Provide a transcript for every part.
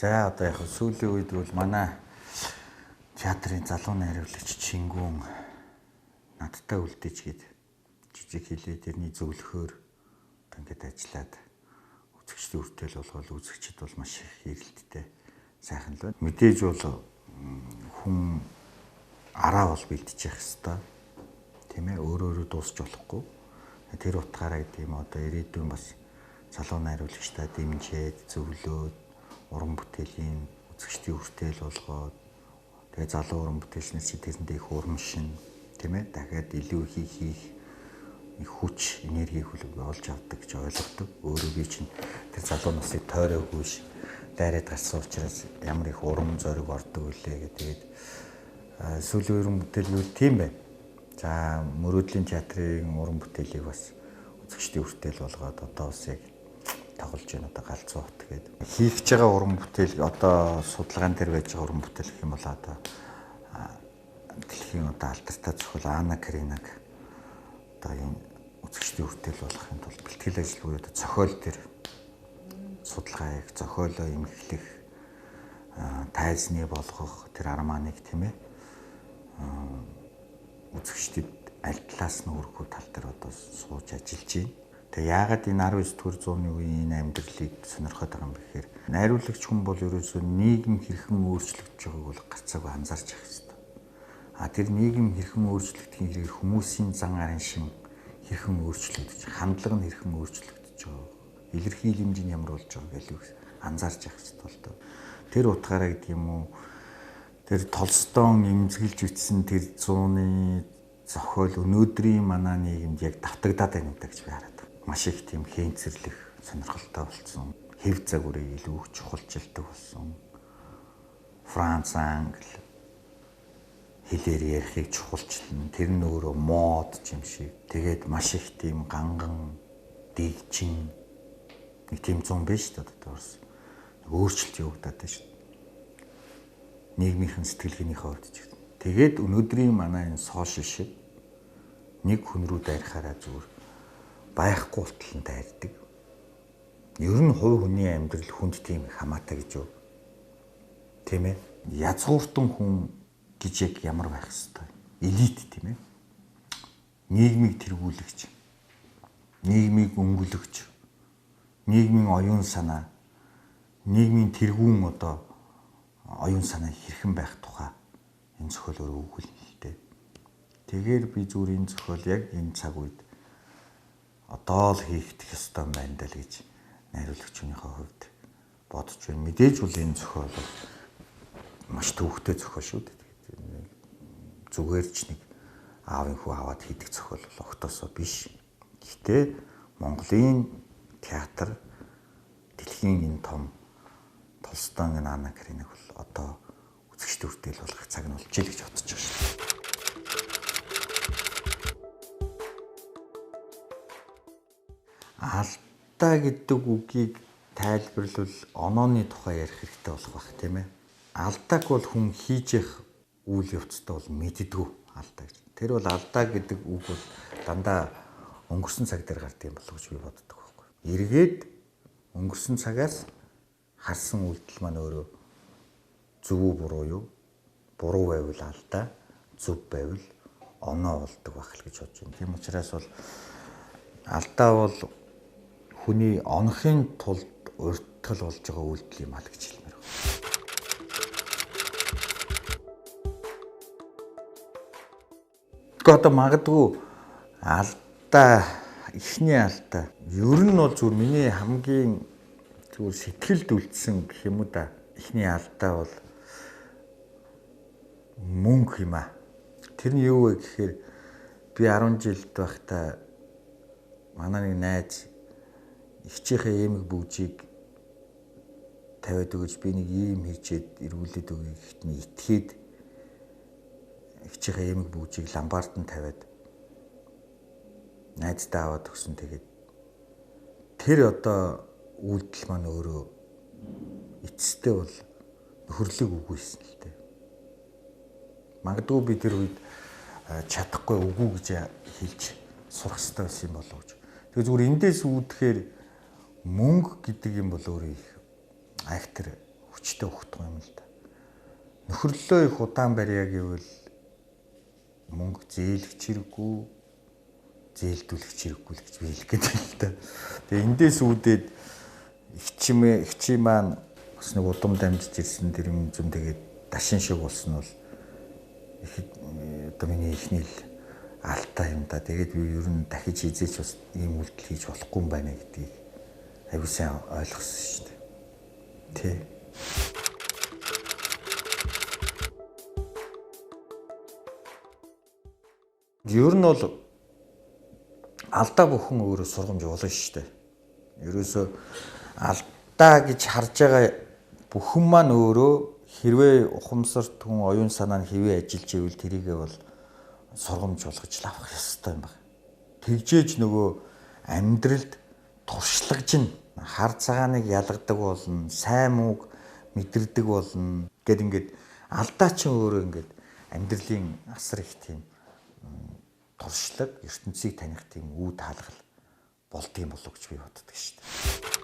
За одоо яг сүүлийн үед бол манай театрын залуу найруулагч Чингүн надтай үлдээч гээд жижиг хэлээ тэрний зөвлөхөөр ингээд ажиллаад үзэгчдийн хүртэл болгоод үзэгчд бол маш их эрэлттэй сайхан л байна. Мэдээж бол хүн араа бол бэлдчих хэвээр тийм ээ өөрөө дуусч болохгүй. Тэр утгаараа гэдэг юм одоо ирээдүйн бас залуу найруулагчтай дэмжиж зөвлөөд уран бүтээлийн үзэгчдийн хүртэл болгоод тэгээ залуу уран бүтээлчнээс чи тэрэндээ их урамшин тийм ээ дахиад илүү их хийх хүч энерги олж авдаг гэж ойлгодог. Өөрөө би чинь тэр залуу насыг тойроогүй ш дайраад гарсан учраас ямар их урам зориг ордог үлээ гэдэг. Сүүлийн уран бүтээл юу тийм бэ? За мөрөөдлийн театрын уран бүтээлийг бас үзэгчдийн хүртэл болгоод одоо бас яг тоглож байна одоо галзуу хот гэдэг. Хийх гэж байгаа уран бүтээл одоо судалгаан дээр байж байгаа уран бүтээл гэх юм бол одоо дэлхийн одоо алдартай зохиол Анна Каренинаг одоо энэ үзэгчдийн хүртэл болгохын тулд бэлтгэл ажил буюу одоо зохиол төр судалгааг зохиолоо эмхлэх тайзны болгох тэр арманыг тийм ээ үзэгчдэд аль талаас нь өргөх тал дээр одоо сууж ажиллаж байна. Тэгээ яагаад энэ 19-р зууны үеийн энэ амьдралыг сонирхоод байгаа юм бэ гэхээр найруулагч хүн бол ерөөсөө нийгэм хэрхэн өөрчлөгдөж байгааг бол гарцаагүй анзаарч явах хэрэгтэй. Тэр нийгэм хэрхэн өөрчлөгдөхийн хэрэгээр хүмүүсийн зан арын шин хэрхэн өөрчлөгдөж, хандлага нь хэрхэн өөрчлөгдөж байгаа, илэрхийлэл хэмжээ нь ямар болж байгааг илүү анзаарч явах хэрэгтэй бол тоо. Тэр утгаараа гэдэг юм уу тэр Толстойн эмзэглэж бичсэн тэр зууны зохиол өнөөдрийн манай нийгэмд яг давтагдаад байна гэдэг гэж би хараад байна. Маш их тийм хэнцэрлэх сонирхолтой болсон. Хэв загварыг илүү чухалчилдаг болсон. Франц, Англи хэлээр ярихыг чухалчлан тэр нь өөрөө мод юм шиг. Тэгээд маш их тийм ганган дэгчин нэг тийм зам биш үү одоо өөрчлөлт явагдаад байна шүү. Нийгмийн сэтгэлгээний хувьд ч гэсэн. Тэгээд өнөөдрийн манай энэ сошиал шиг нэг хүн рүү дайрахаараа зүгээр байхгүй болтол нь дайрдаг. Ер нь хувь хүний амьдрал хүнд тийм хамаатай гэж юу? Тийм ээ. Язгууртан хүн гэж яг ямар байх хэвээр. Элит тийм ээ. Нийгмийг тэргүүлэгч, нийгмийг өнгөлөгч, нийгмийн оюун санаа, нийгмийн тэргүүн одоо оюун санаа хэрхэн байх тухай энэ зохиолоор өгүүлнэ л дээ. Тэгэхээр би зүгээр энэ зохиол яг энэ цаг үед одоо л хийх ёстой юм байна даа л гэж найруулагчийнхээ хувьд бодож байна. Мэдээж бол энэ зохиол маш төвөгтэй зохиол шүү дээ. Зүгээр ч нэг аавын хүү аваад хийдэг зохиол бол огтосоо биш. Гэхдээ Монголын театр дэлхийн энэ том Толстойн Анна Каренинаг бол одоо үзэгчдийн хүртэл болгох цаг нь болж ил гэж бодож байна шүү. Алдаа гэдэг үгийг тайлбарлавал онооны тухай ярих хэрэгтэй болох байх тийм ээ. Алдааг бол хүн хийж явах үйл явцтай бол мэддэггүй алдаа гэж. Тэр бол алдаа гэдэг үг бол дандаа өнгөрсөн цаг дээр гардаг юм болов уу гэж би боддог байхгүй. Эргээд өнгөрсөн цагаас харсан үйлдэл маань өөрөө зөв үү буруу юу? Буруу байвал алдаа, зөв байвал оноо болдог байх л гэж бодож байна. Тийм учраас бол алдаа бол хүний онохын тулд урьдчил болж байгаа үйлдэл юм аа гэж хэлмээр байна. Одоо магадгүй алдаа, эхний алдаа. Ер нь бол зүгээр миний хамгийн зүгээр сэтгэлд үлдсэн гэх юм уу да. Эхний алдаа бол мөнгө юм аа. Тэр нь юу вэ гэхээр би 10 жилд байхдаа манай нэг найз ихчийнхээ эмэг бүжийг тавиад өгөөж би нэг ийм хийчээд эргүүлээд өгье гэхэд нь итгээд ихчийнхээ эмэг бүжийг ламбард нь тавиад найздаа аваад өгсөн. Тэгээд тэр одоо үйлдэл маань өөрөө эцэстээ бол нөхөрлөг үгүйсэн л дээ. Магадгүй би тэр үед чадахгүй үгүй гэж хэлж сурах хэрэгтэй байсан юм болов уу гэж. Тэгээ зүгээр эндээс үүдхээр мөнгө гэдэг юм бол өөрөө их айхтар хүчтэй ухтах юм л да. Нөхөрлөлөө их удаан барья гэвэл мөнгө зээлгч хэрэггүй, зээлдүүлэгч хэрэггүй л гэж би хэлэх гэдэг л да. Тэгээ эндээс үүдээд ихчи маань бас нэг удам дамжиж ирсэн тэр юм зүм тэгээд дашин шиг болсон бол их одоо миний ихний л алдаа юм да. Тэгээд би ер нь дахиж хизээч бас ийм үйлдэл хийж болохгүй юм байна гэдгийг аягүй сайн ойлгосон шүү дээ. Тэ. Ер нь бол алдаа бүхэн өөрөө сургамж болно шүү дээ. Ерөөсөө алдаа гэж харж байгаа бүхэн маань өөрөө хэрвээ ухамсарт хүн оюун санаа нь хэвээ ажиллаж ивэл тэрийгээ бол сургамж болгож авах ёстой юм байна. Тэгжээж нөгөө амьдралд туршлагаж нь хар цагааныг ялгадаг болно, сайн мууг мэдэрдэг болно гэд ингээд алдаа чинь өөрөө ингээд амьдралын асар их тийм туршлага, ертөнцийг таних тийм үе таалгал болдгийм болов гэж би боддог шүү дээ.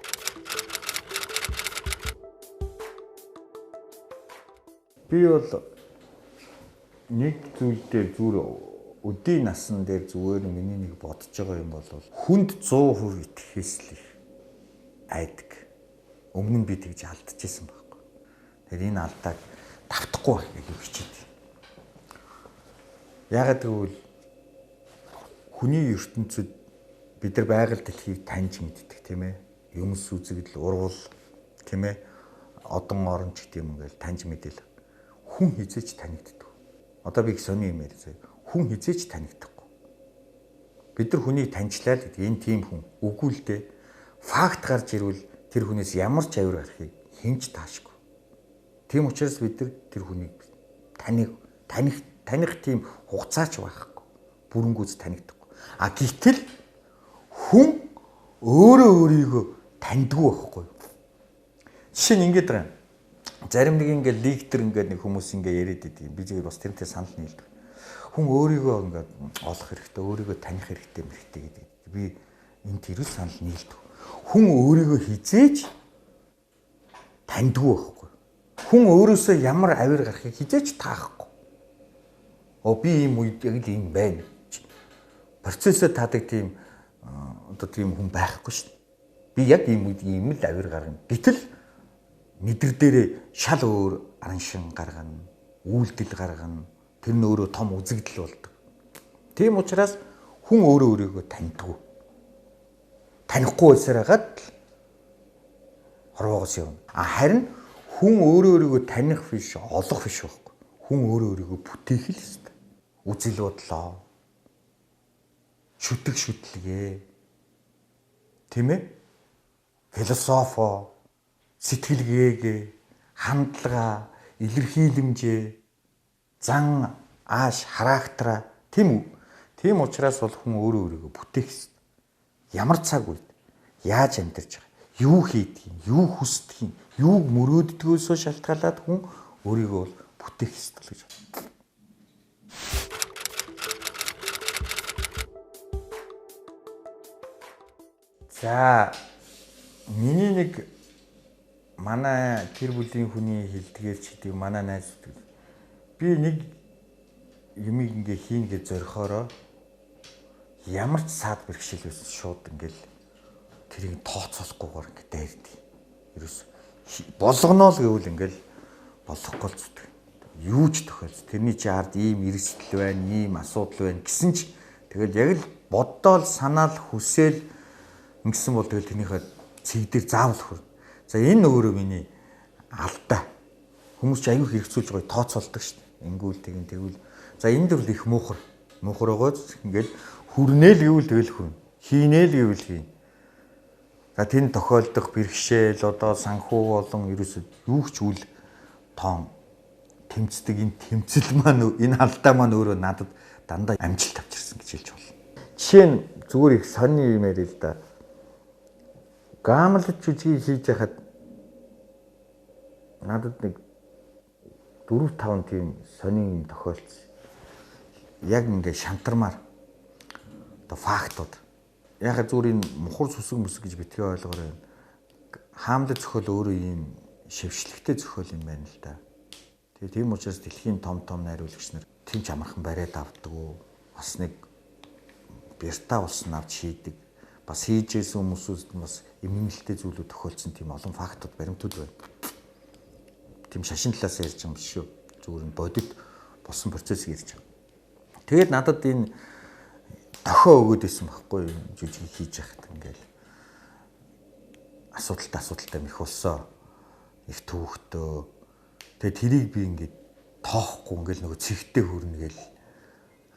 Би бол нэг зүйл дээр зүгээр өдийн насан дээр зүгээр миний нэг бодож байгаа юм бол хүнд 100% итгэхээс л их айдаг. Өмнө нь би тэгж алдчихсан байхгүй. Тэгэхээр энэ алдааг давтахгүй байх гэж хичээдэг. Яагаад гэвэл хүний ертөнцид бид нар байгаль дэлхийг таньж мэддэг тийм ээ. Юмс үзэгдэл, урвал тийм ээ. Одон оронч гэдэг юм ингээл таньж мэдэл. Хүн хизээч танигддаг. Одоо би их сони юм ярьсан. Хүн хизээч танигдахгүй. Бид нар хүнийг таньчлаа л гэдэг энэ тийм хүн. Үгүй л дээ. Факт гарч ирвэл тэр хүнээс ямар ч авир гарахыг хинч таашгүй. Тийм учраас бид нар тэр хүнийг таних тийм хугацаач байхгүй. Бүрэнгүүц танигдахгүй. А гэтэл хүн өөрөө өөрийгөө таньдгүй байхгүй. Жишээ нь ингэж байгаа юм. Зарим нэг ингээд ликтер ингээд нэг хүмүүс ингээд яриад идэв. Би зөвхөн бас тэрнтэй санал нийлдэг. Хүн өөрийгөө ингээд олох хэрэгтэй, өөрийгөө таних хэрэгтэй мэрэгтэй гэдэг. Би энэ тэрүүл санал нийлдэг. Хүн өөрийгөө хизээж таньдгүй байхгүй. Хүн өөрөөсөө ямар авир гарахыг хизээж таахгүй. Би ийм үед яг л ийм байна. Процессыг таадаг тийм одоо тийм хүн байхгүй шүү дээ. Би яг ийм үед ийм л авир гаргана. Гэтэл мэдэр дээрээ шал өөр араншин гаргана, үйлдэл гаргана. Тэр нь өөрөө том үзэгдэл болдог. Тийм учраас хүн өөрөө өөрийгөө таньдгүй. Танихгүй байсараагаад хорвоогоос явна. Харин хүн өөрийгөө таних биш, олох биш байхгүй. Хүн өөрийгөө бүтээх л ёстой. Үзэл бодлоо. Шүтлгээ. Тийм ээ? Философо, сэтгэлгээгээ, хандлага, илэрхийлэмжээ, зан, ааш, характера, тийм үү? Тийм учраас бол хүн өөрийгөө бүтээх ёстой. Ямар цаг үед яаж амьдарч байгаа, юу хийдэг, юу хүсдэг, юуг мөрөөддгөөсөө шалтгаалаад хүн өөрийгөө бүтээх ёстой гэж байна. За миний нэг манай гэр бүлийн хүний хэлдгээр ч гэдэг манай найз би нэг юмыг ингээ хийн гэж зорихороо ямар ч саад бэрхшээл байсан шууд ингээл тэрийг тооцоолохгүйгээр ингээ дайрдаг. Ерөөс болгоно л гэвэл ингээл болохгүй л зүтг. Юу ч тохиолж тэрний чи ард ийм эрсдэл байна, ийм асуудал байна гэсэн ч тэгэл яг л боддоол санаал хүсэл ингэсэн бол тэгэл тэрнийхээ цэг дээр заавал хөр. За энэ өөрөө миний алдаа. Хүмүүс ч аюу хэрэгцүүлж гоё тооцоолдог шүү дээ. Ингүүл тэгвэл за энэ дөр их муухар. Муухар байгаач ингээл хүрнээл гэвэл тэгэл хүрнэ. Хийнээл гэвэл хийн. За тэнд тохиолдох бэрхшээл одоо санхүү болон ерөөсөд юу ч үл тоон тэмцдэг энэ тэмцэл маань энэ алдаа маань өөрөө надад дандаа амжилт авчирсан гэж хэлж болно. Жишээ нь зүгээр их сонин юм ярил л да. Гамлт жүжиг хийж яхад надад нэг 4-5 тийм сонин юм тохиолдсон. Яг ингээ шантармаар одоо фактууд. Яг зүгээр энэ мухар сүсэг мүсэг гэж битгий ойлгоорой. Хаамлт зохиол өөрөө ийм шившлэгтэй зохиол юм байна л да. Тэгээ тийм учраас дэлхийн том найруулагч нар тийм ч амархан бариад авдаг уу? Бас нэг бэрта болсон авч шийдэг. Бас хийжээс хүмүүсүүд бас эмгэнэлтэй зүйлүүд тохиолдсон тийм олон фактууд баримтууд байна. Тийм шашин талаас ярьж байгаа юм биш шүү. Зүгээр нь бодит болсон процессыг ярьж байгаа. Тэгээд надад энэ дохио өгөөд исэн байхгүй юу? Жүжиг хийж яхад ингээл асуудалтай мэх болсон. Их төвхтөө. Тэгээд тэрийг би ингээд тоохгүй ингээл нөгөө цэгтэй хүрнэ гээл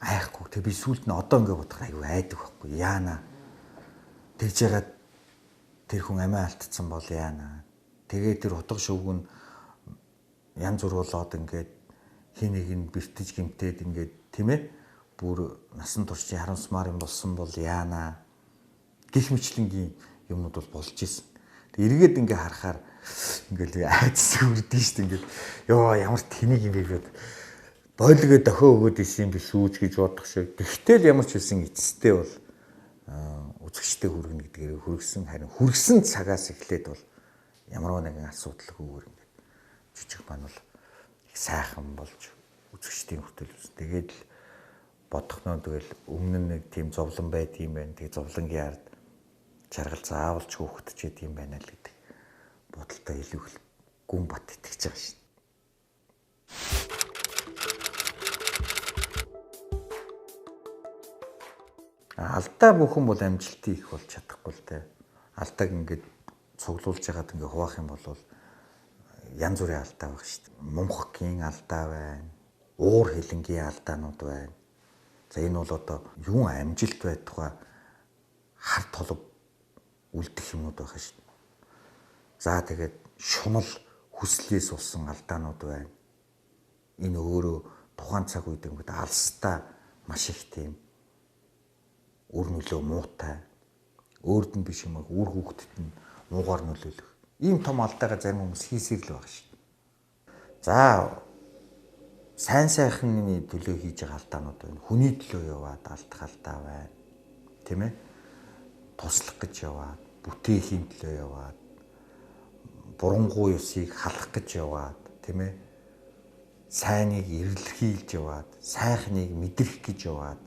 айхгүй. Тэгээд би сүүлд нь одоо ингээд бодохоор аюу айдаг байхгүй яана. Тэгж ягаад тэр хүн амиа алдсан бол яана. Тэгээд тэр утга шүүг нь янз бүр болоод ингээд хин нэг нь бэртэж гимтээд ингээд тийм ээ бүр насан туршийн харамсмаар юм болсон бол яана. Гэх мэтлэнгийн юмнууд бол болж исэн. Тэг эргээд ингээ харахаар ингээл айцс үрдэн шүү дээ ингээд ёо ямар тэнийг юм бэ гэд бойлгоо дохио өгөөд исэн биш үүж гэж бодох шиг. Гэхдээ л ямар ч хэлсэн эцэстээ бол үзэгчтэй хүргэнэ гэдгээр хүргсэн харин хүргсэн цагаас эхлээд бол ямар нэгэн асуудалгүйгээр ингээд жижиг маань бол их сайхан болж үзэгчдийн хүртэл үз. Тэгээд л бодох нөө тэгэл өмнө нь нэг тийм зовлон байдгийм байх. Тэгээ зовлонгийн ард чаргал заавалч хөөхдөж идэм байна л гэдэг бодолтой илүү их гүн бат итгэж байгаа шүү дээ. Алдаа бүхэн бол амжилтыг их болж чадахгүй л дээ. Алдааг ингээд цуглуулж ягаад ингээд хуваах юм бол янз бүрийн алдаа байх шүү дээ. Мунхгийн алдаа байна. Уур хилэнгийн алдаанууд байна. За энэ бол одоо юун амжилт байх тухай хар толгой үлдэх юмнууд байх шүү дээ. За тэгээд шунал хүслээс болсон алдаанууд байна. Энэ өөрөө тухайн цаг үед ингээд алстаа маш их тийм үр нөлөө муутай. Өөрд нь биш юм аа үр хүүхдэд нь муугаар нөлөөлөх. Ийм том алдаагаа зарим хүмүүс хийсээр л байгаа шүү дээ. За сайн сайхны төлөө хийж байгаа алдаанууд байна. Хүний төлөө яваад алдах алдаа байна. Тийм ээ? Туслах гэж яваад, бүтээхийн төлөө яваад, бурангуй ёсыг халах гэж яваад, тийм ээ? Сайныг эргэлхийлж яваад, сайхныг мэдрэх гэж яваад,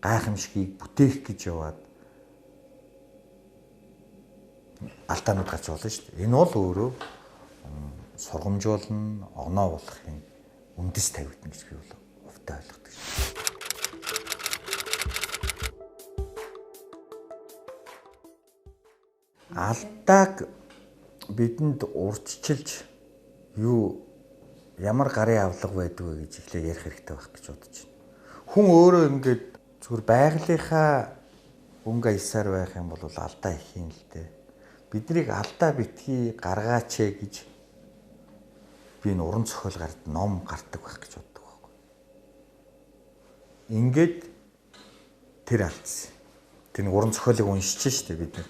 гайхамшигыг бүтээх гэж яваад алдаанууд гарч болно шүү дээ. Энэ бол өөрөө сургамжуулна, оноо болохын үндэс тавигдана гэж би бол хувьдаа ойлгодог шүү. Алдааг бидэнд урьдчилж ямар гарын авлага байдаг вэ гэж эхлээд ярих хэрэгтэй байх гэж бодож байна. Хүн өөрөө ингээд зүгээр байгалийнхаа өнгө аясаар байх юм бол алдаа их юм л дээ. Биднийг алдаа битгий гаргаач гэж би энэ уран зохиол гард ном гардаг байх гэж боддог байхгүй. Ингээд тэр алдсан. Тэр уран зохиолыг уншиж штэ бид нар.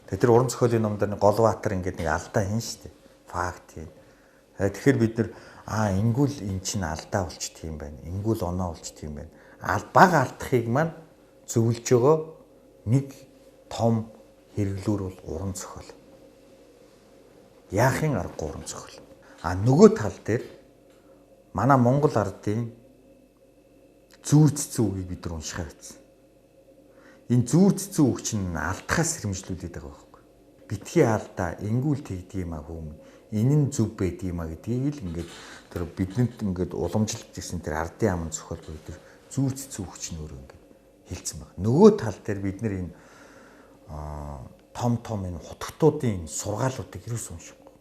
Тэр уран зохиолын номдэр Голбаатар ингээд нэг алдаа хийн штэ. Факт юм. Тэгэхээр бид нар ингүүл эн чинь алдаа болчт юм байна. Ингүүл оноо болчт юм байна. Бага алдахыг маань зөвлөж байгаа нэг том хэрэглүүр бол уран зохиол. Яахын аргагүй уран зохиол. Нөгөө тал дээр манай Монгол ардын зүүр цэцэн үгийг бид нар уншихаа байсан. Энэ зүүр цэцэн үг чинь алдахаас сэрэмжлүүлээд байгаа байхгүй. Битгий алдаа ингүүл тэгдэм хүм. Энэ нь зөв байдгийм гэдгийг л ингээд тэр бидэнд ингээд уламжлалт гэсэн тэр ардын аман зохиол буюу тэр зүүр цэцэн үг чинь өөрөө ингээд хэлсэн байна. Нөгөө тал дээр бид нар энэ том энэ хутгтуудын сургаалуудыг юус уншихгүй.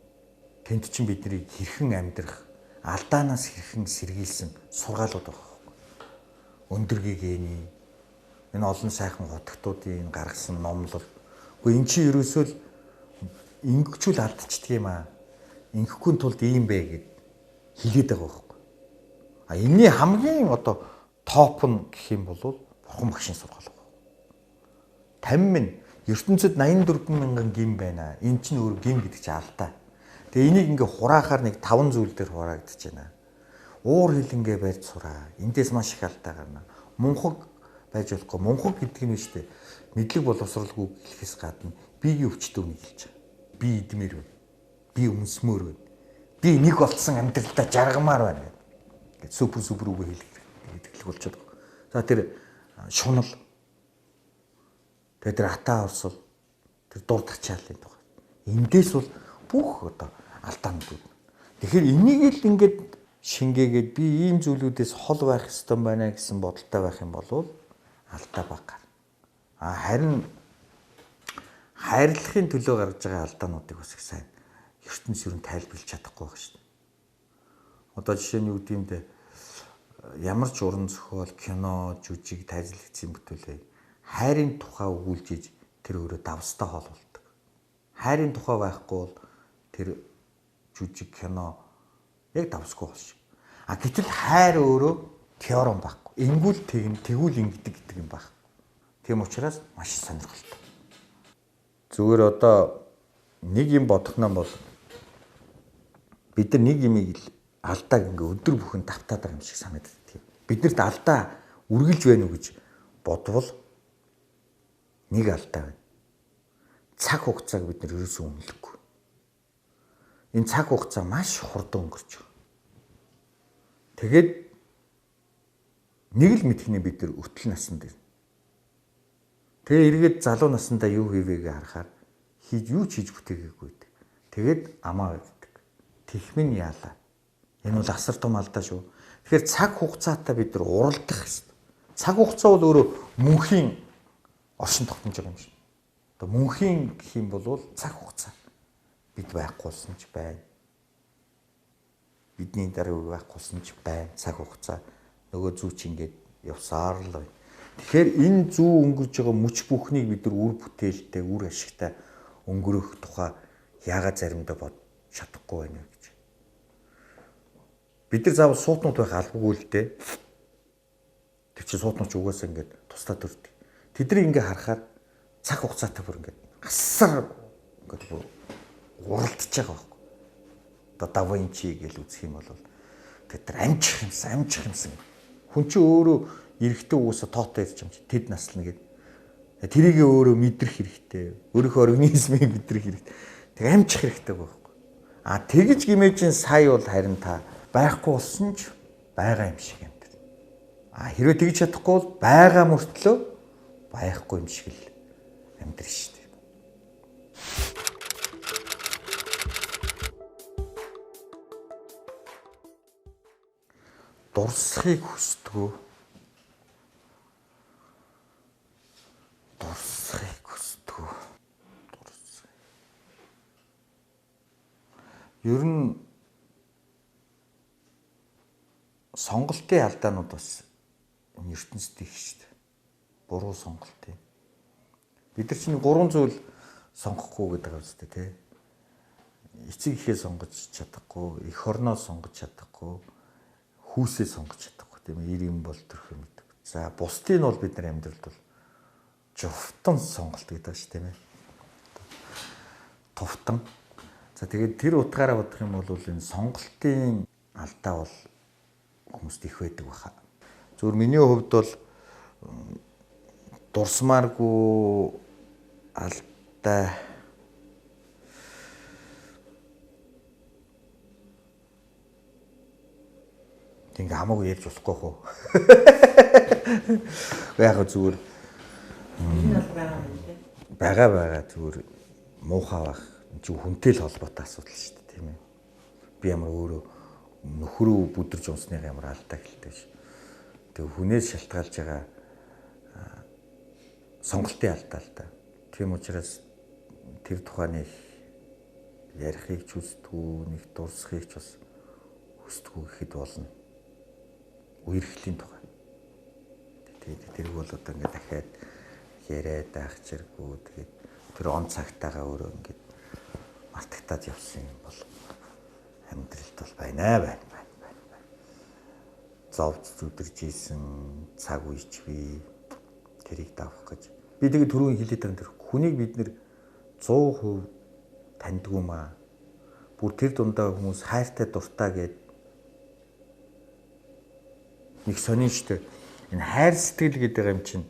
Тэнд чинь бидний хэрхэн амьдрах, алдаанаас хэрхэн сэргийлсэн сургаалууд байгаа байхгүй. Өндөр гэгээний энэ олон сайхан хутгтуудын гаргасан номлол. Гэхдээ эн чинь ерөөсөө л ингэчүүл алдчихдаг юм аа. Ингэхгүй тулд ийм бэ гэд хэлээд байгаа байхгүй. Энэний хамгийн одоо топ нь гэх юм бол бурхан багшийн сургаал байна. 50 минь ертөнцид 84 мянган гим байна. Эн чинь өөр гим гэдэг чинь алдаа. Тэгээ энийг ингээ хураахаар нэг 5 зүйл дээр хураагдаж байна. Уур хилэнгээ барьж сураа. Эндээс маш их алдаа гарна. Мунхаг байж болохгүй. Мунхаг гэдэг нь шүү дээ. Мэдлэг боловсралгүй хэлэхээс гадна биеийн өвчтөнийг хэлж байгаа. Би идмээр байна. би үнсмөр байна. Би нэг болцсон амьдралдаа жаргамаар байна гэдэг. Супер үг хэлэх болчиход байгаа. За тэр шунал. Тэгээд тэр атаа орсол тэр дурдгачаалын тухай. Эндээс бол бүх одоо алдаанууд. Тэгэхээр энийг л ингээд шингээгээд би ийм зүйлүүдээс хол байх ёстой байна гэсэн бодолтой байх юм бол алдаа багаар. Харин хайрлахын төлөө гаргаж байгаа алдаануудыг бас их сайн ертөнц юу тайлбарлаж чадахгүй байгаа шүү дээ. Одоо жишээ нь юу гэдэм бэ? Ямар ч уран зохиол, кино, жүжиг, тайлбарлагдсан бүтээлээ хайрын тухай өгүүлж тэр өөрөө давстай хол болдог. Хайрын тухай байхгүй бол тэр жүжиг, кино яг давсгүй болш. Гэтэл хайр өөрөө теорем байхгүй. Ингүүл тэгвэл ингэдэг юм байна. Тийм учраас маш сонирхолтой. Зүгээр одоо нэг юм бодох юм бол бид нар нэг юмыг алдааг ингээ өдөр бүхэн давтаад байгаа юм шиг санагддаг. Биднэрт алдаа үргэлж байна уу гэж бодвол нэг алдаа байна. Цаг хугацааг бид нар ерөөсөө үнэлэхгүй. Энэ цаг хугацаа маш хурдан өнгөрч байгаа. Тэгээд нэг л мэдхний бид нар өтөл насанд ирнэ. Тэгээ эргээд залуу наснда юу хийвэгээ харахаар юу ч хийж бүтээгээгүй. Тэгээд амаа гэдэг. Тэхмэн яалаа. Энэ бол асар том алдаа шүү. Тэгэхээр цаг хугацаатай бид нар уралдах хэрэгтэй. Цаг хугацаа бол өөрөө мөнхийн оршин тогтнож байгаа юм шиг. Одоо мөнхийн гэх юм бол цаг хугацаа. Бид байхгүйсэн ч байна. Бидний дараа байхгүйсэн ч байна. Цаг хугацаа нөгөө зүү чи ингээд явсаар л байна. Тэгэхээр энэ зүү өнгөрж байгаа мөч бүхнийг бид нар үр бүтээлтэй, үр ашигтай өнгөрөх тухай яагаад заримдаа бодож чадахгүй байна гэж. Бид нар заавал суутнууд байх албагүй л дээ. Тэр чинь суутнууд ч угаасаа ингээд тусдаа төрдөг. Тэдний ингээ харахаар цаг хугацаатай бүр ингээд асар ингээд уралдаж байгаа байхгүй. Одоо Да Винчи гэж үзэх юм бол тэд нар амжих юмсан. Хүн чинь өөрөө эрэхтэн угаасаа тоотой ярьж юм чи тэд наслна гэдэг. Тэрийг өөрөө мэдрэх хэрэгтэй. Өөрийнхөө организмыг мэдрэх хэрэгтэй. Тэг амжих хэрэгтэй байхгүй. Тэгж гимээжин сая бол харин та байхгүй болсон ч байгаа юм шиг амьд. Хэрвээ тэгж чадахгүй бол байгаа мөртлөө байхгүй юм шиг л амьдрын шүү дээ. Дурсахыг хүсдэг. Ер нь сонголтын алдаанууд бас ертөнцид их шүү дээ. Буруу сонголт юм. Бид нар чинь 3 зүйл сонгохгүй гэдэг байгаа үстэй тий. Эцэг ихээ сонгож чадахгүй, эх орноо сонгож чадахгүй, хүүсээ сонгож чадахгүй тийм ээ. Ир юм бол төрх юм гэдэг. За бусдыг нь бол бид нар амьдралд бол жовтон сонголт гэдэг шүү тийм ээ. Товтон. За тэгээд тэр утгаараа бодох юм бол энэ сонголтын алдаа бол хүмүүст их байдаг баха. Зөвхөн миний хувьд бол дурсмааргүй алдаа ингээ хамаагүй ярьж болохгүй хөө. Яг зүгээр байгаа зүгээр муухай байх. Чи хүнтэй л холбоотой асуудал шүү дээ тийм ээ. Би ямар өөрөө нөхрөө бүдэрж унсны ямар алдаа гэлтэй ш. Тэгээ хүнээс шалтгаалж байгаа сонголтын алдаа л да. Тийм учраас тэр тухайн ярихыг ч хүсдэггүй, нэг дурсахыг ч бас хүсдэггүй гэхэд болно. Үерхлийн тухай. Тэгээд тэрг бол одоо ингээд дахиад яриад байх зэрэггүй. Тэгээд тэр он цагтаагаа өөрөө ингээд мартагтаад явсан юм бол амьдралд бол байна. Зовж зүдэрж ийсэн цаг үеч би тэрийг давах гэж. Би тэгээд түрүүн хэлээд байгаа тэр хүнийг бид нэр 100% таньдгүй маа. Бүр тэр дундаа хүмүүс хайртай дуртай гэд нэг сонин штэ. Энэ хайр сэтгэл гэдэг юм чинь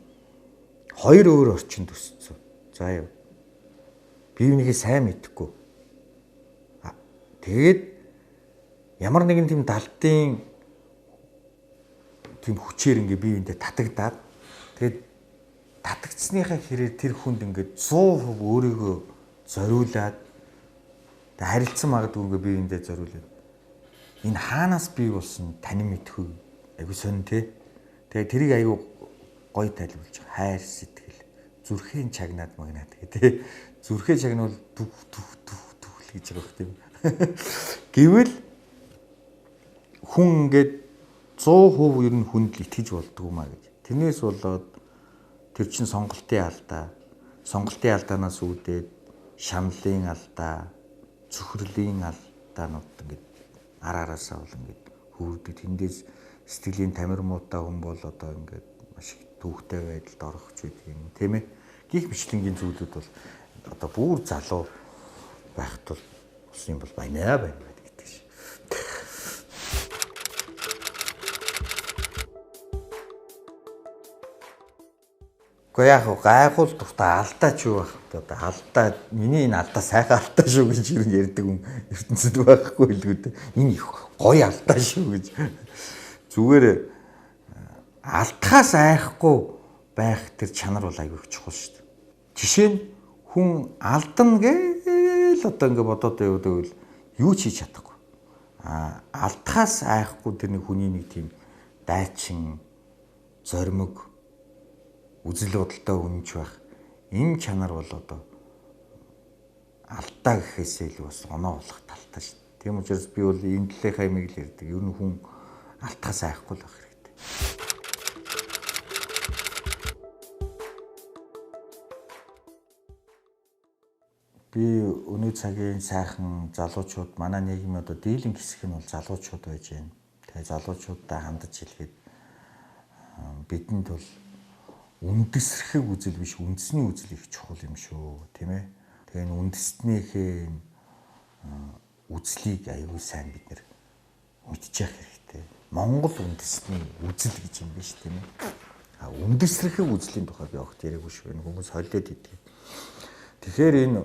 хоёр өөр орчинд өссөн. За юу. Би үүнийг сайн мэдэхгүй. Тэгээд ямар нэгэн тийм далдын тийм хүчээр ингээ биеиндээ татагдаад тэгээд татагдсныхаа хэрээр тэр хүнд ингээ 100% өөрийгөө зориулаад харилцан магадгүй ингээ биеиндээ зориулаад энэ хаанаас бий болсон танин мэдхүй айгу сонь те. Тэгээд тэрийг айгу гоё тайлбарлаж байгаа. Хайр сэтгэл зүрхийн чагнаад магнаад гэдэг. Зүрхээ чагнуул түх л гэж байгаа юм. Гэвэл хүн ингээд 100% ер нь хүнд л итгэж болдгоо маа гэж. Тэрнээс болоод тэр чин сонголтын алдаа. Сонголтын алдаанаас үүдээд шаналлын алдаа, цөхрөлийн алдаанууд ингээд араасаа бол ингээд хөвөрдөг. Тэндээс сэтгэлийн тамир муутай хүн бол одоо ингээд маш их түүхтэй байдалд орох ч гэдэг юм тийм ээ. Гих мэтлэнгийн зүйлүүд бол одоо бүр залуу байхад бол болсон юм бол байна гэдэг шиг. Гэхдээ яг гайхуул дуртай алдаа ч юу байх вэ? Одоо алдаа миний энэ алдаа сайхан алдаа шүү гэж ярьдаг хүн ертөнцид байхгүй л үү. Энэ их гоё алдаа шүү гэж. Зүгээр алдахаас айхгүй байх тэр чанар бол аягүй чухал шүү дээ. Жишээ нь хүн алдана гээл одоо ингэ бодоод байвал юу ч хийж чадахгүй. Алдахаас айхгүй тэр нэг хүний нэг тийм дайчин, зоримог, үзэл бодолтой үнэнч байх. Энэ чанар бол одоо алдаа гэхээсээ илүү бас оноо болох талтай шүү дээ. Тийм учраас би бол энэ талынхаа юмыг л ярьдаг. Ер нь хүн алдахаас айхгүй л байх хэрэгтэй. Би өнөө цагийн сайхан залуучууд манай нийгмийн одоо дийлэнх хэсэг нь бол залуучууд байж байна. Тэгээ залуучуудаа хандаж хэлгээд бидэнд бол үндэсрэх үзэл биш үндэсний үзэл их чухал юм шүү, тийм ээ. Тэгээ энэ үндэснийхээ үзлийг аюул сайн бид нэр мэдчих хэрэгтэй. Монгол үндэсний үзэл гэж юм биш тийм ээ. Үндэсрэх үзлийн тухай би огт яриаггүй шүү. Энэ хүмүүс холиод идэв. Тэгэхээр энэ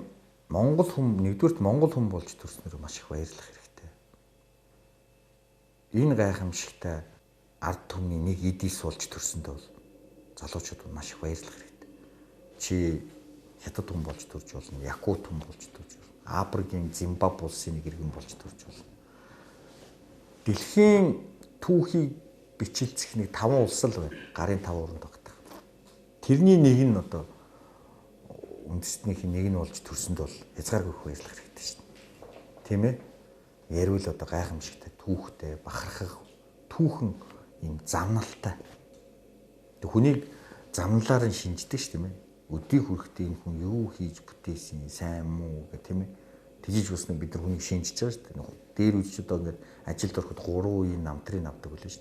Монгол хүн нэгдүгürt Монгол хүн болж төрснөөр маш их баярлах хэрэгтэй. Энэ гайхамшигтай ард түмний нэг эдис болж төрсөндөө бол залуучууд маш их баярлах хэрэгтэй. Чи хятад хүн болж төрж болно, якут хүн болж төрж болно, Африкийн Зимбабwe улсын нэг иргэн болж төрж болно. Дэлхийн түүхийг бичилцэх нэг 5 улс л байна. Гарын 5 уранд тогтох. Тэрний нэг нь одоо үндэстнийх нэг нь болж төрсөнд бол хязгааргүй их баярлах хэрэгтэй шүү дээ. Тийм ээ? Ярил одоо гайхамшигтай, түүхтэй, бахархах, түүхэн юм замналтай. Хүнийг замналаар нь шинждэг ш тийм ээ. Өдий хүрэхдээ энэ хүн юу хийж бүтээсэн, сайн муу гэх тийм ээ. Тижиж уснаа бид нар хүнийг шинжиж байгаа ш тийм ээ. Дээр үеч одоо ингээд ажилд ороход 3 үеийн намтрыг авдаг байлаа ш.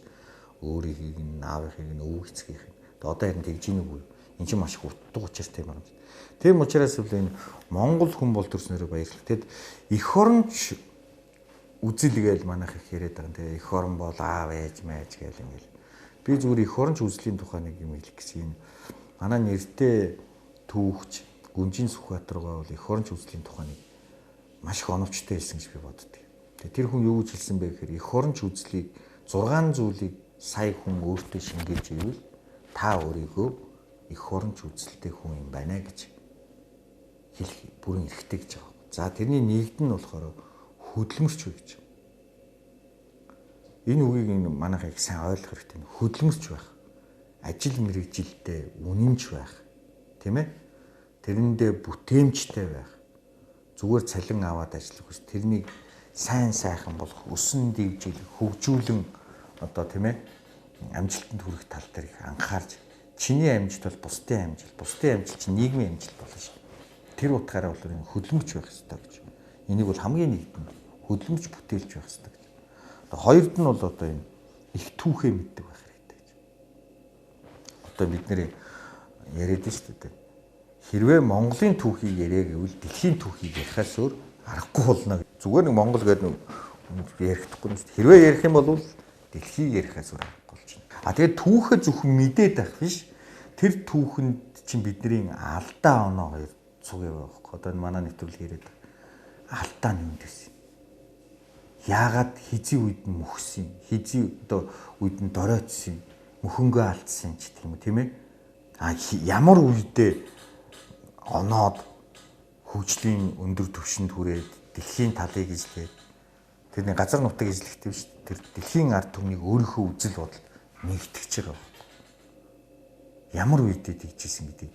Өөрийнхийг нь, аавынхыг нь, өвөг эцгийнх нь. Одоо харин тэгж ийн үгүй. Энд чинь маш их утга учиртай юм байна. Тийм учраас л энэ Монгол хүн бол төрснөөрөө баярлах. Тэгэд эх оронч үзэл гээл манайх их яриад байгаа. Тэгээ эх орон бол аав ээж мэж гээл ингээл. Би зүгээр эх оронч үзлийн тухай нэг юм хэлэх гэсэн. Манай нэртэй түүхч Гүнжин Сүхбаатар руугаа бол эх оронч үзлийн тухай нэг маш их оновчтой хэлсэн гэж би боддог. Тэгээ тэр хүн юу гэж хэлсэн бэ гэхээр эх оронч үзлийг 6 зүйлийг сая хүн өөртөө шингээж ивэл та өөрийгөө эх оронч үзэлтэй хүн юм байна гэж хэлэх бүрэн эрхтэй гэж байгаа. За тэрний нэгд нь болохоор хөдөлмөрч үе гэж. Энэ үгийг манайх их сайн ойлгох хэрэгтэй. Хөдөлмөрч байх. Ажил мэргэжилтэй үнэнч байх. Тийм ээ? Тэрэндээ бүтээмжтэй байх. Зүгээр цалин аваад ажиллах биш. Тэрнийг сайн сайхан болох, өсөн дэвжил, хөгжүүлэн одоо тийм ээ? Амжилтанд хүрэх тал дээр их анхаарч чиний амжилт бол бусдын амжилт чинь нийгмийн амжилт болно шүү. Тэр утгаараа бол энэ хөдөлмөрч байх хэрэгтэй гэж. Энийг бол хамгийн нэгд нь хөдөлмөрч бүтээлч байх хэрэгтэй гэж. Хоёрд нь бол одоо энэ их түүхээ мэддэг байх хэрэгтэй гэж. Одоо бид нэр яриад шүү дээ. Хэрвээ Монголын түүхийг яриа гэвэл дэлхийн түүхийг ярихаас өөр аргагүй болно. Зүгээр нэг Монгол гэдэг ярихдаггүй юм шүү дээ. Хэрвээ ярих юм бол дэлхийг ярихаас өөр аргагүй болж байна. Тэгээд түүхээ зөвхөн мэдээд байх биш. Тэр түүхэнд чинь бидний алдаа оноо хоёр цуг яваа байхгүй. Одоо манай нэвтрүүлэг яриад алдаа нь юм дэс. яагаад хизээ үед нь мөхсөн, хизээ одоо үед нь доройтсон, мөхөнгөө алдсан ч гэх юм тийм ээ. Ямар үедээ оноод хөгжлийн өндөр түвшинд хүрээд дэлхийн талыг эзлээд тэрний газар нутаг эзлэхтэй биш. Тэр дэлхийн ард түмнийг өөрийнхөө үзэл бодол нэгтгэж байгаа. Ямар үедээ тэгжсэн гэдэг.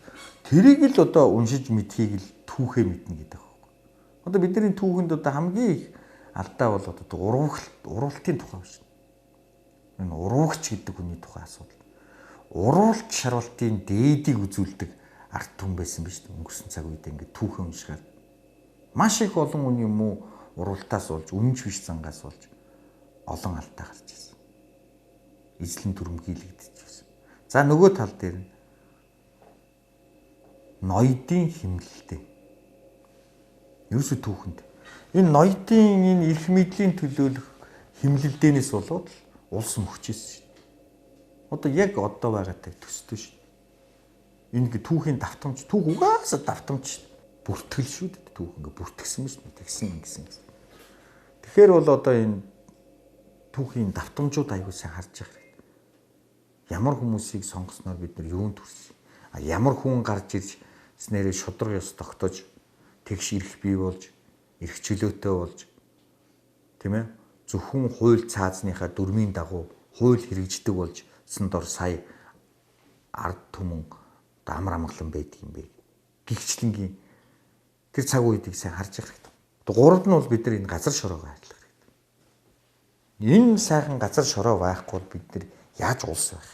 Тэрийг л одоо уншиж мэдхийг л түүхээ мэднэ гэдэг байна. Одоо бидний түүхэнд одоо хамгийн их алдаа бол одоо урвалтын тухай байна. Энэ урвагч гэдэг хүний тухай асуудал. Урвалт шарвалтын дээдийг үзүүлдэг арт түмэн байсан биз дээ. Өнгөрсөн цаг үед ингээд түүхэн уншгаад маш их олон хүний муу урвалтаас болж, өмнөж биш зангаас болж олон алдаа гарч ирсэн. Эзлэн дүрмгийлэгдэж байсан. За нөгөө тал дээр нь ноёдын химнэлтэй. Ерөөсө түүхэнд энэ ноёдын энэ эрх мэдлийн төлөөлөх химнэлдээнээс болоод улс мөхчээсэн шүү дээ. Одоо яг одоо байгаатай төстэй шүү дээ. Энэ түүхийн давтамж, түүх угаасаа давтамж бүртгэл шүү дээ. Түүх ингээ бүртгсэн биш үү? Тэгсэн. Тэгэхээр бол одоо энэ түүхийн давтамжууд аягүй сайн харж явах хэрэгтэй. Ямар хүмүүсийг сонгосноор бид нар юунд хүрсэн? Ямар хүн гарч ирж нэрээ шудраг ёс тогтоож тэгш ирэх бий болж, ирэх чөлөөтэй болж тийм ээ? Зөвхөн хууль цаазныхаа дүрмийн дагуу хууль хэрэгждэг болж дор сая ард түмэн амар амгалан байдаг юм бэ. Гихчлэнгийн тэр цаг үеийг сайн харж явах хэрэгтэй. Гуравд нь бол бид нар энэ газар шороог хайрлах хэрэгтэй. Энэ сайхан газар шороо байхгүй бол бид нар яаж улс байх?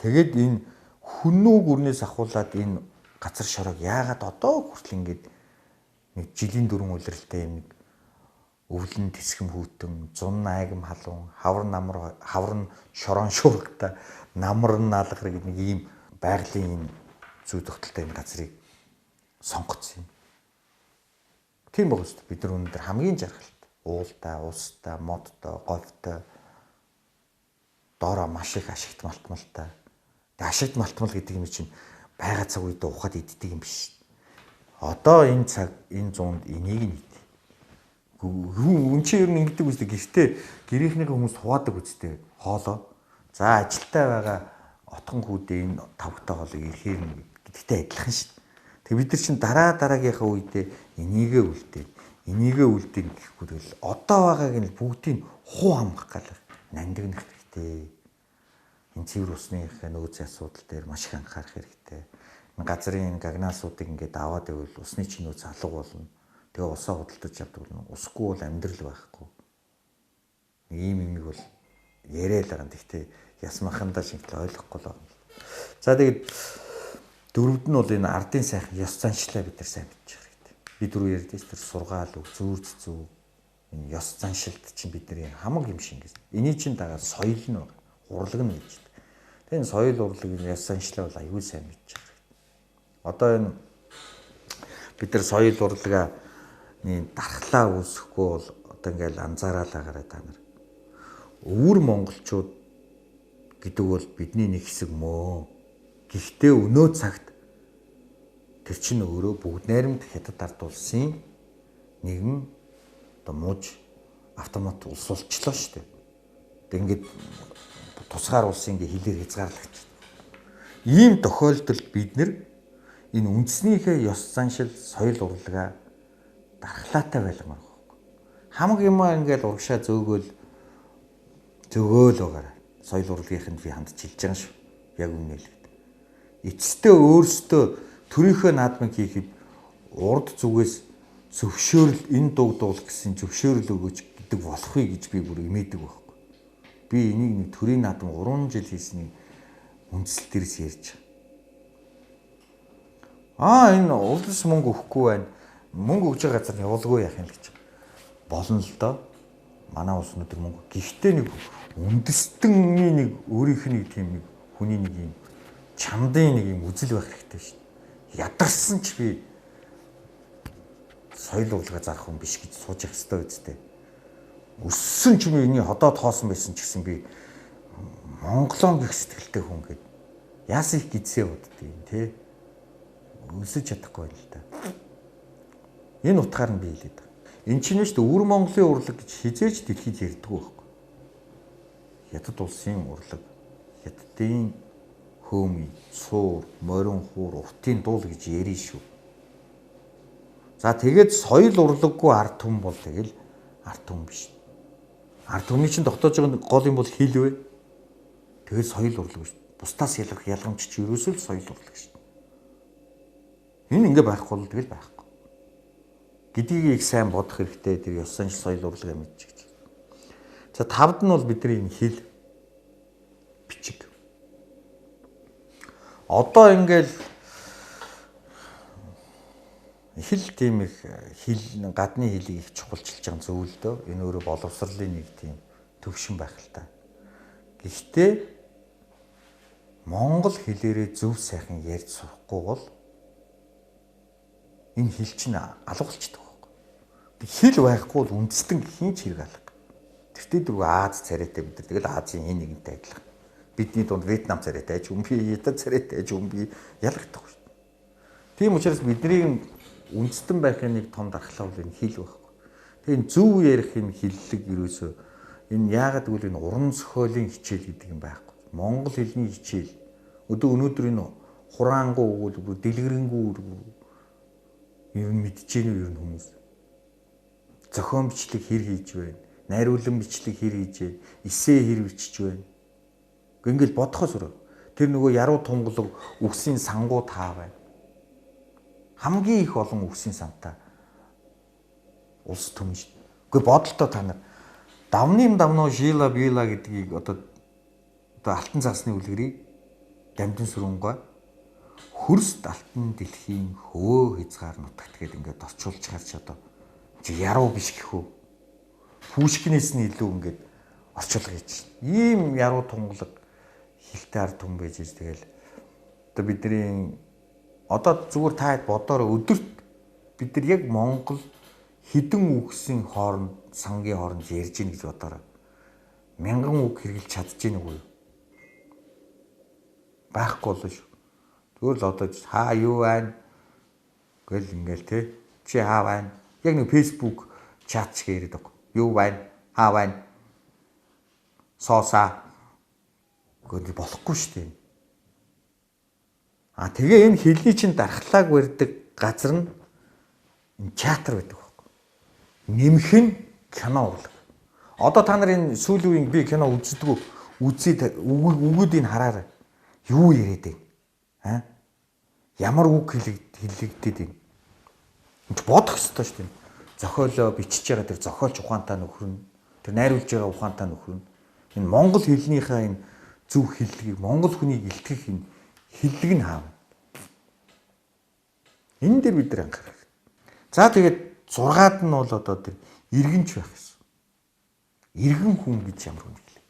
Тэгэд энэ хүннүү гүрнээс ахуулаад энэ газар шороог яагаад одоо хүртэл ингээд нэг жилийн дөрвөн улиралтай юм нэг өвлөн тэсгэм хүүтэн, зун айгам халуун, хавар нь шорон шуургатай, намар нь наалгар гэдэг нэг ийм байгалийн зүй тогтолтой энэ газрыг сонгоцсон юм. Тийм байх шүү дээ. Бид нар өнөөдөр хамгийн жаргалтай, уултай, устай, модтой, говьтой, доороо маш их ашигт малтмалтай. Тэгээ ашигт малтмал гэдэг юм чинь байгаа цаг үед ухаад иддэг юм биш. Одоо энэ цаг, энэ зуунд энийг нь ид. Хүн чи ер нь ингэдэг үстэй гэртээ гэрийнхнийхээ хүмүүс хуваадаг үстэй хоолоо. За ажилтаа байгаа отхон хүүдээ энэ тавтай хоолыг ирэхээр гэдэгтэй адилхан шүү дээ. Тэг бид нар чинь дараагийнхаа үедээ энийгээ үлдээн гэхгүй тэгэл одоо байгааг нь бүгдийг хуу хамгах гал нандинах хэрэгтэй. Энэ цэвэр усныхаа нөөцийн асуудал дээр маш их анхаарах хэрэгтэй. Газрын гагнаасуудыг ингээд аваад ивэл усны чинь нөөц алга болно. Тэгээ усаа худалдаж авдаг нь усгүй бол амьдрал байхгүй. Ийм юмыг бол яриад байгаа. Гэхдээ ясмахандаа шингэл ойлгохгүй л байна. За тэгээд дөрөвд нь бол энэ ардын сайхан ёс заншлаа бид нар сайн мэдчих хэрэгтэй. Би дөрөв ярьдээс тэр сургаал, зүүр зүү энэ ёс заншилт чинь бидний хамаг юм шиг гэсэн. Эний чинь дагаад соёл нь байна. Урлаг нь гэж. Тэгээ энэ соёл урлаг ёс заншлаа бол аюул сайн мэдчих хэрэгтэй. Одоо энэ бид нар соёл урлагаа дархлаа үүсэхгүй бол одоо ингээл анзаараалаа гараа та нар. Өвөр монголчууд гэдэг бол бидний нэг хэсэг мөө. Гэхдээ өнөө цагт тэр чинь өөрөө бүгд найрамд хятад ард улсын нэгэн одоо мууж автомат улс болчлоо шүү дээ. Тэг ингээд тусгаар улсын ингээ хилээр хязгаарлагч. Ийм тохиолдолд бид нар энэ үндэснийхээ ёс заншил, соёл урлагаа дархлаатай байлгамаар байхгүй. Хамаг юмаа ингээл урагшаа зөөгөөл байгаарай. Соёл урлагийнхэнд би хандж хэлж байгаа шүү. Яг үнэ л. Эцэстээ өөрсдөө төрийнхөө наадмыг хийхэд урд зүгээс зөвшөөрөл энэ дугдуул гэсэн зөвшөөрөл өгөөч гэдэг болохыг гэж би бүр имээдэг байхгүй. Би энийг нэг төрийн наадам 3 жил хийсний үндсэл дээрс ярьж байгаа. Энэ улс мөнгө өгөхгүй байна. Мөнгө өгж байгаа газар явуулгүй яах юм гэж болно л доо. Манай улс өнөдөр мөнгө. Гэхдээ нэг үндэстэнний нэг өөрийнх нь тийм нэг хүний нэг юм чамдын нэг юм үзэл байх хэрэгтэй шүү дээ. Ядарсан ч би соёл урлагаа зарах хүн биш гэж сууж явах хэрэгтэй үстэй. Өссөн ч миний ходоод хоосон байсан ч гэсэн би Монголон гэх сэтгэлтэй хүн гээд яасан их гидсээ боддгийг тий. Өсөж чадахгүй байл л да. Энэ утгаар нь би хэлээд байгаа. Эн чинь шүү дээ өвөр Монголын урлаг гэж хизээж дэлхийд ярьдаг байхгүй. Хятад улсын урлаг, хятадын хөөмий, суур, морин хуур, уртын дуул гэж ярина шүү. За тэгээд соёл урлаггүй ард түмэн бол тэгэл ард түмэн биш. Ард түмний чинь тогтоож байгаа гол юм бол хил вэ? Тэгээд соёл урлаг шүү. Бусдаас ялгамжч ерөөсөө л соёл урлаг шүү. Энэ ингээ байхгүй бол тэгэл байхгүй. Гэдгийг их сайн бодох хэрэгтэй. Тэр ёс заншил соёл урлагаа мэдчих гэж. За тавд нь бол бидний энэ хил бичиг. Одоо ингээл хил тийм их хил гадны хилийг их чухалчилж байгаа зүйл дөө. Энэ өөрөө боловсролын нэг тийм төвшин байх л та. Гэхдээ монгол хэлээрээ зөв сайхан ярьж сурахгүй бол энэ хил чинь алгуулчдаг байхгүй. Тэг хил байхгүй бол үндэстэн хин ч хэрэг алга. Тэртээ дөрөв Аз царайтай бид нар тэгэл Азийн энэ нэгэнтэй адилхан. Бидний дунд Вьетнам царайтай аж өмби, Хятад царайтай аж өмби ялгагддаг шүү дээ. Тийм учраас бидний үндэстэн байхын нэг том дархлаа бол энэ хил байхгүй. Тэгээ зөв ярих энэ хиллэг ерөөсөө энэ яагаад гэвэл энэ уран зохиолын хичээл гэдэг юм байхгүй. Монгол хэлний хичээл өнөөдөр энэ хураангуу өгвөл дэлгэрэнгүй юм мэдж гэнэ юу хүмүүс. Зохион бичлэг хэр хийж байна? Найруулан бичлэг хэр хийж байна? Эсээ хэр бичиж байна? Ингээл бодхоос өрөө. Тэр нөгөө яруу тунгалаг үгсийн сангуу таа байна. Хамгийн их олон үгсийн сантай улс төмөн шүү дээ. Гэхдээ бодолтой та нар давным давнуу жила била гэдгийг одоо алтан цасны үлгэрийг дамжин сүрэнгүй хөрс алтан дэлхийн хөө хязгаар нутагт гээд ингээд орчуулж харж одоо чи яруу биш гэхүү Пушкинээс нь илүү ингээд орчуулга хийж ийм яруу тунгалаг хилтэй ард түмэн байж тэгэл одоо бидний одоо зүгээр та бодоор өдөрт бид нар яг Монгол хэдэн үгсийн хооронд сангийн хооронд ярьж ийн гэж бодоорой. 1000 үг хэрэглэж чадж ийн үгүй юу? Байхгүй болоо шүү. Тэгвэл одоо хаа юу байна? Гэл ингээл те. Чи хаа байна? Яг нэг Facebook чат шиг яриад байгаа. Юу байна? Хаа байна? Сооса. Гэл болохгүй шүү дээ. Тэгээ энэ хэлний чинь дархлааг барьдаг газар нь энэ театр байдаг байхгүй. Нэмэх нь кино урлаг. Одоо та нар энэ сүүлийн үеийн би кино үздэг үзээд үгүүдийг хараарай. Юу яриад байна? Ямар үг хэлэгдээд байна? Энд бодох ёстой шүү дээ. Зохиолоо бичиж байгаа тэр зохиолч ухаантай нөхөр нь, тэр найруулж байгаа ухаантай нөхөр нь энэ монгол хэлнийхээ энэ зөв хэллэгийг монгол хүнийг илтгэх энэ хиллэг нь хаав. Энэ дээр бид нар анхаарах хэрэгтэй. За тэгээд 6-ад нь бол одоо тэр иргэнч байх гэсэн. Иргэн хүн гэж ямар хүн гэлээ.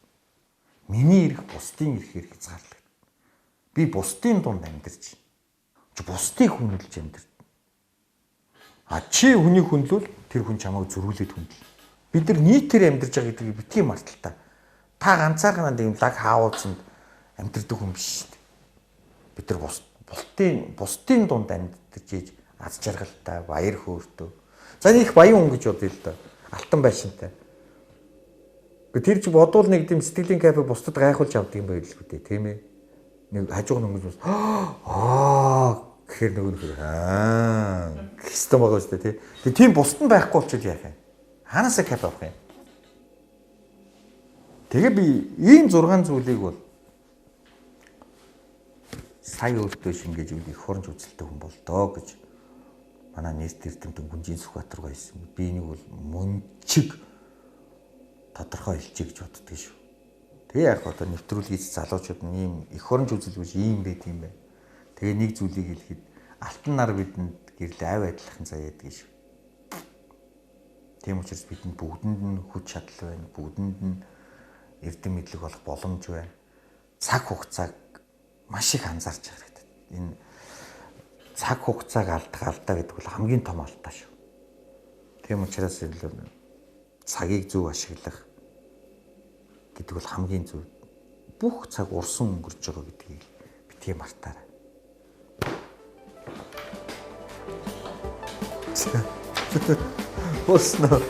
Миний ирэх бусдын ирэхээр хязгаарлагдана. Би бусдын дунд амьдарч байна. Чи бусдыг хүндлэж амьдарч. Чи хүнийг хүндлвэл тэр хүн чамайг зөрүүлээд хүндэл. Бид нар нийтээр амьдарч байгаа гэдгийг битгий марталтаа. Та ганцаархнаа юм лаг хаавуулсанд амьдардаг хүн биш шүү дээ. Бид нар бусдын дунд амьдарч ийж аз жаргалтай, баяр хөөртэй. За нэг баян хүн гэж бодъё л доо. Алтан байшинтай. Тэр чи бодвол нэг тийм сэтгэлийн кафе бусдад гайхуулж авдаг юм байл л үү, тийм ээ. Нэг хажууг нь өнгөж гэхээр нөгөө систем байгаа шүү дээ, тий. Тийм бусд нь байхгүй болчиход яах юм? Хаанасаа кафе авах юм? Тэгээ би ийм 6 зүйлийг бол сая өөртөө шингээж өгөх их хурамч үзэлтэй хүн болдоо гэж манай нийт эрдэмтэн Гүнжин Сүхбаатар байсан. Би энийг бол мөнчиг тодорхой хэлчихье гэж боддөг шүү. Тэгээ яг одоо нэвтрүүлгийц залуучууд нь ийм их хурамч үзэл гэж ийм байт юм байна. Тэгээ нэг зүйлийг хэлэхэд алтан нар бидэнд гэрлээ авь адилхан заяад гэж шүү. Тийм учраас бидэнд бүгдэнд нь хүч чадал байна. Бүгдэнд нь эрдэм мэдлэг болох боломж байна. Цаг хугацааг маш их анзаарч байгаа хэрэгтэй. Энэ цаг хугацааг алдаа гэдэг бол хамгийн том алдаа шүү. Тийм учраас цагийг зөв ашиглах гэдэг бол хамгийн зөв. Бүх цаг урсан өнгөрч байгаа гэдгийг битгий мартаарай. Өөрснөө